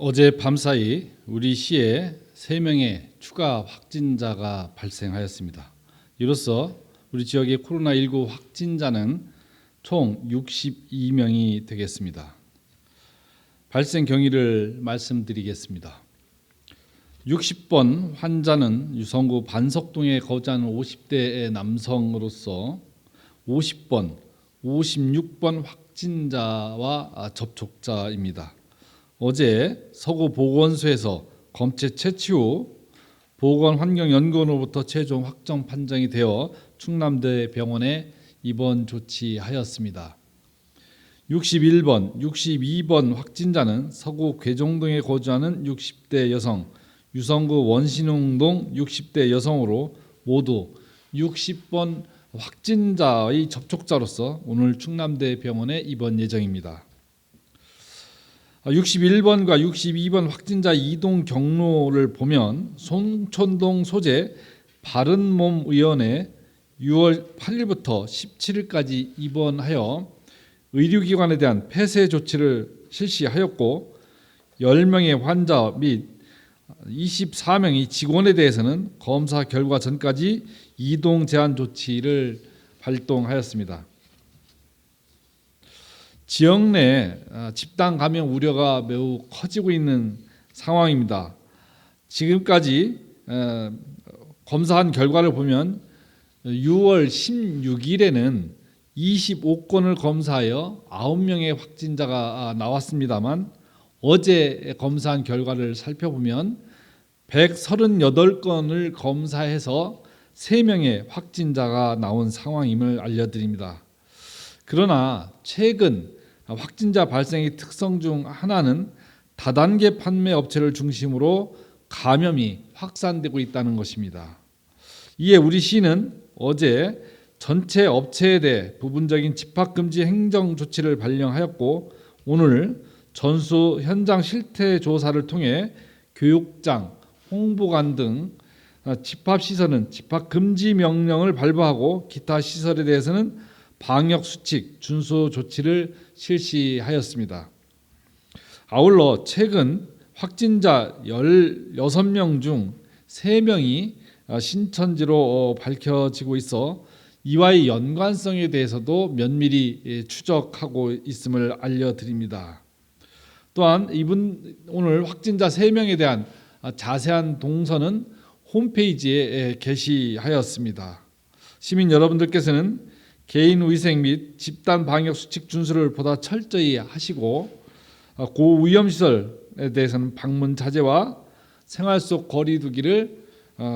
어제 밤사이 우리 시에 3명의 추가 확진자가 발생하였습니다. 이로써 우리 지역의 코로나19 확진자는 총 62명이 되겠습니다. 발생 경위를 말씀드리겠습니다. 60번 환자는 유성구 반석동에 거주하는 50대의 남성으로서 50번, 56번 확진자와 접촉자입니다. 어제 서구 보건소에서 검체 채취 후 보건환경연구원으로부터 최종 확정 판정이 되어 충남대 병원에 입원 조치하였습니다. 61번, 62번 확진자는 서구 괴종동에 거주하는 60대 여성, 유성구 원신흥동 60대 여성으로 모두 60번 확진자의 접촉자로서 오늘 충남대 병원에 입원 예정입니다. 61번과 62번 확진자 이동 경로를 보면 송촌동 소재 바른몸의원에 6월 8일부터 17일까지 입원하여 의료기관에 대한 폐쇄 조치를 실시하였고 10명의 환자 및 24명의 직원에 대해서는 검사 결과 전까지 이동 제한 조치를 발동하였습니다. 지역 내 집단 감염 우려가 매우 커지고 있는 상황입니다. 지금까지 검사한 결과를 보면 6월 16일에는 25건을 검사하여 9명의 확진자가 나왔습니다만 어제 검사한 결과를 살펴보면 138건을 검사해서 3명의 확진자가 나온 상황임을 알려드립니다. 그러나 최근 확진자 발생의 특성 중 하나는 다단계 판매 업체를 중심으로 감염이 확산되고 있다는 것입니다. 이에 우리 시는 어제 전체 업체에 대해 부분적인 집합금지 행정 조치를 발령하였고 오늘 전수 현장 실태 조사를 통해 교육장, 홍보관 등 집합시설은 집합금지 명령을 발부하고 기타 시설에 대해서는 방역수칙 준수 조치를 실시하였습니다. 아울러 최근 확진자 16명 중 3명이 신천지로 밝혀지고 있어 이와의 연관성에 대해서도 면밀히 추적하고 있음을 알려드립니다. 또한 오늘 확진자 3명에 대한 자세한 동선은 홈페이지에 게시하였습니다. 시민 여러분들께서는 개인위생 및 집단 방역 수칙 준수를 보다 철저히 하시고 고위험시설에 대해서는 방문 자제와 생활 속 거리 두기를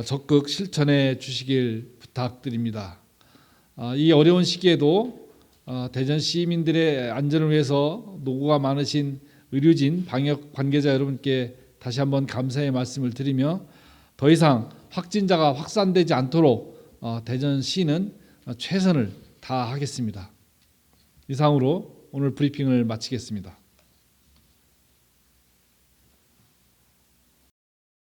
적극 실천해 주시길 부탁드립니다. 이 어려운 시기에도 대전 시민들의 안전을 위해서 노고가 많으신 의료진, 방역 관계자 여러분께 다시 한번 감사의 말씀을 드리며 더 이상 확진자가 확산되지 않도록 대전시는 최선을 다하겠습니다. 이상으로 오늘 브리핑을 마치겠습니다.